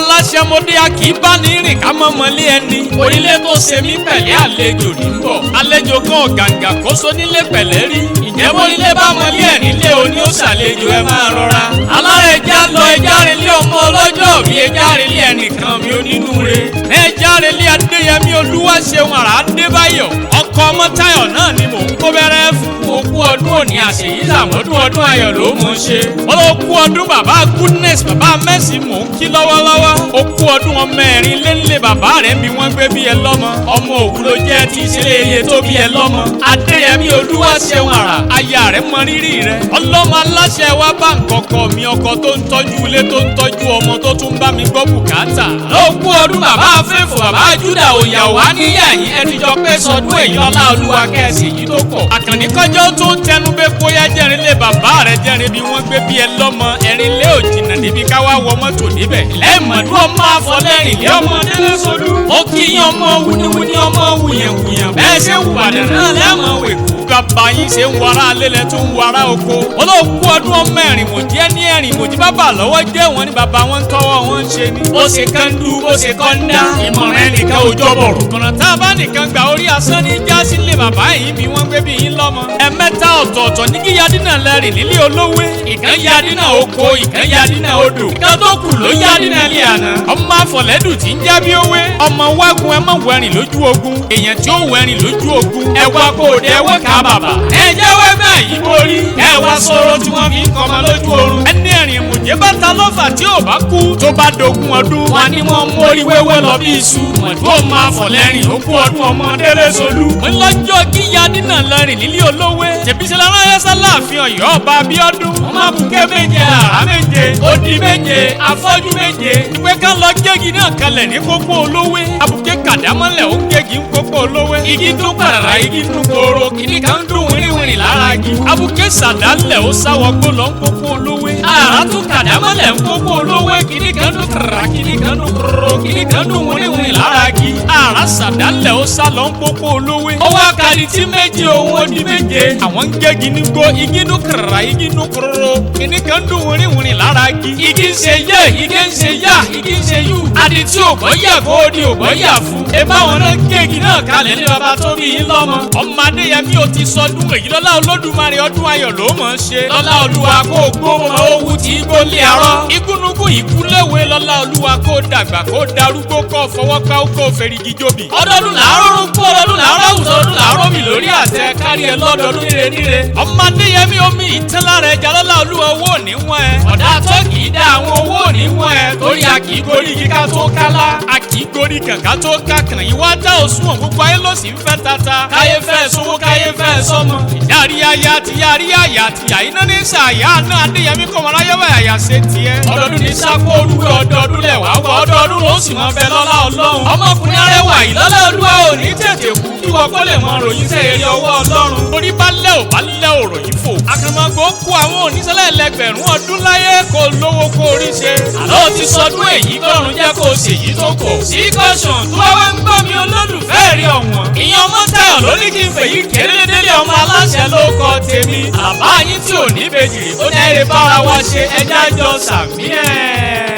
aláṣẹ mọdé a kì í bá ní rìn ká mọ́ mọ́lé ẹni. onílé tó ṣe mí pẹ̀lẹ́ àlejò ní ń bọ̀. àlejò kan gàǹgà kó so nílé pẹ̀lẹ́ rí. ìjẹ́bó nílé bá mọ́lé ẹ̀ nílé oní ó ṣàlejò ẹ máa rọra. alára ẹja lọ ẹja relé ọmọ ọlọ́jọ́ bí ẹja relé ẹnìkan mi onínúure. ẹja relé adéyẹmí olúwaṣeun àrà adébáyọ̀. ọkọ ọmọtáyọ̀ náà ni mò ń kó bẹ̀rẹ̀ fún. okú ọdún òní àṣeyí sàmọ́dún ọdún ayọ̀ ló mọ̀ ń ṣe. olókú ọdún bàbá goodness bàbá mẹ́sì mò ń kí lọ́wọ́lọ́wọ́. okú ọdún ọmọ ẹ̀rin lélẹ̀ bàbá rẹ̀ bí wọ́n gbé bí ẹ lọ́mọ. ọmọ òwúrò jẹ́ ti ìṣẹ̀lẹ̀ iye tó bí ẹ lọ́mọ. adéyẹmí olúwaṣeun àrà aya rẹ̀ mọ rírì rẹ̀. ọlọ́mọ aláṣẹ wa bá nkọ̀kọ̀ mi ọkọ tó ń tọ́jú ilé tó ń tọ́jú ọmọ tó tún bá mi gbọ́ bùkátà. okú ọdún bàbá afẹ́fọ̀ bàbá júdà òyà wá níyà yín ẹnìjọ pé sọdún èyí ọlá olúwa kẹ́sì yìí tó pọ̀. àkànní kọjọ́ tó ń tẹnu bẹ́ bóyá jẹ́rin lé bàbá rẹ̀ jẹ́rin bí wọ́n gbé bí ẹ lọ́mọ ẹ̀rin lé òjìnà níbi káwá wọ mọ́tò níbẹ̀. lẹ́ẹ̀mọ̀dún ọmọ afọlẹ́rìn lé ọmọ délé sọdú. ó kí yín ọmọ wúniwúni ọmọ wùyẹ̀wùyẹ̀ bẹ́ẹ̀ ṣe wù bàdàn náà lẹ́ẹ̀mọ̀ wẹ̀kú. bàbá yín ṣe ń wara alẹ́lẹ̀ tó ń wara oko. olóòkú ọdún ọmọ ẹ̀rìn mòjì ẹni ẹ̀rìn mòjì bàbá lọ́wọ́ jẹ́ wọn ni bàbá wọn ń tọwọ́ wọn ń ṣe ni. ó ṣe kán dú ó ṣe kán dá. ìmọ̀ràn ẹnìkan ò jọ̀bọ̀rọ̀. ọ̀nà tá a bá nìkan gbà orí asán ní jásí lé bàbá yìí bí wọ́n gbé bí yín lọ́mọ. ẹ̀mẹ́ta ọ̀tọ̀ọ̀tọ̀ ní kí yadínà lẹ́rìn nílé olówé. ìkan yadínà oko ìkan yadínà odò. ìkan tó kù ló yadínà lé àná. ọmọ afọ̀lẹ́dù tí ń já bí owé. ọmọ wágun ẹ má wẹ̀rìn lójú ogun. èèyàn tí ó wẹ̀rìn lójú ogun. ẹ wá kó o dé wọ́n ká bàbà. ẹ jẹ́ wẹ́gbẹ́ yìí borí. ẹ wá sọ̀rọ̀ tí wọ́n fi ń kọ́mọ lójú oorun. ẹni ẹ̀rìn ìmùjẹ́ bá ta lọ́fà tí ò bá kú. tó bá dogun ọdún. wọ́n ní wọ́n mórí wẹ́wẹ́ lọ bí iṣu. mọ̀tò ọmọ afọ̀lẹ́rìn ó kú ọdún ọmọ délé solú. ńlọ́jọ́ kí yadínà lẹ́rìn nílé olówé. tẹ̀bísẹ́lá ránṣẹ́ láàfin ọ̀yọ́ ọba abíọ́dún. wọ́n máa bùkẹ́ méje àrá méje. odi méje afọ́jú méje. ìwé kan lọ gégi náà kalẹ̀ ní kókó olówé. abùkẹ́ kàdámọ́lẹ̀ ó gégi ń kókó olówé. igi dún pàràrà igi dún kóró. kìnnì kan dún wíríwírí lára igi. abùkẹ́ sàdálẹ̀ ó sáwọ́ gbó lọ ń kókó olówé. àrà tún kàdámọ́lẹ̀ ń kókó olówé. kìnnì kan dún kàràrà kìnnì kan dún kóró. kìnnì kan dún wíríwírí lára igi. àrà sàdálẹ̀ ó sá lọ ń kókó olówé. ó wá kàdí tí méje òun ó di méje. àwọn ń gégi ní gbó igi dún kàràrà igi dún kóró. kìnnì kan dún wíríwírí lára igi. igi ń ṣe yé igi ń ṣe yá igi ń ṣe yú. adití ògbọ́ yà kó o di ògbọ́ yà fún. ebá wọn náà gégi náà kalẹ̀ ní bàbá tó bí yín lọ́mọ. ọmọ adéyẹmí ò ti sọdún èyí lọ́lá olódùmarè ọdún ayọ̀ ló mọ̀ ń ṣe. lọ́lá olúwa kó o gbó mọ owó tí igbó lé arọ́. igúnnugún ìkúléwé lọ́lá olúwa kó o dàgbà kó o darúgbó kó o fọwọ́ pa ó kó o fèrègì jóbi. ọdọọdún làárọ̀ rúkú ọdọọdún làárọ̀ àwùjọ ọdún làárọ̀ mi lórí àtẹ kárí ẹ lọ́dọọdún níre níre. ọmọ adéyẹmí omi ìtẹ́lára ẹja lọ́lá olúwa owó ò ní wọ́n ẹ. ọ̀dà tó kì í dá àwọn owó ò ní wọ́n ẹ. torí a kì í gorí kíká tó kálá. a kì í gorí kànká tó kákan. ìwà dá òṣùwọ̀n gbogbo ayé ló sì ń fẹ́ tata. káyé fẹ́ sówó káyé fẹ́ sọ́mọ. ìyáàrí aya ti yáàrí àyà ti yà iná ní sàyà náà adéyẹmí kọ́ wọn láyé wáyà yà ṣe tiẹ̀. ọdọọdún ní sákóoru ọdọọdún lẹ̀ wá wọ ọdọọdún ló sì mọ bẹ lọ́lá ọlọ́run. ọmọkùnrin arẹwà yìí lọ́lá olúwa ò ní tètè kú kí wọ́n kó lè mọ ròyìn sẹ́ eré ọwọ́ ọlọ́run. orí bá lẹ́ ò bá lẹ́ òrò yìí fò. àkàràmọ́gbò kó àwọn oníṣẹ́lẹ̀ ẹlẹgbẹ̀rún ọdún láyé kó lówó kó rí ṣe. àlọ́ ti sọdún èyí kọ́run jẹ́ kó ṣèyí tó kò. sí kọ́sùn tó wá ń gbọ́ mi olólùfẹ́ rí ọ̀wọ́n. ìyẹn ọmọ táyọ̀ ló ní kí n fèyí kéré délé ọmọ aláṣẹ ló kọ tèmi. àbá yín tí ò ní bèjì ó ní ẹ̀rẹ̀ bára wa ṣe ẹjẹ́ àjọ sàmí ẹ̀.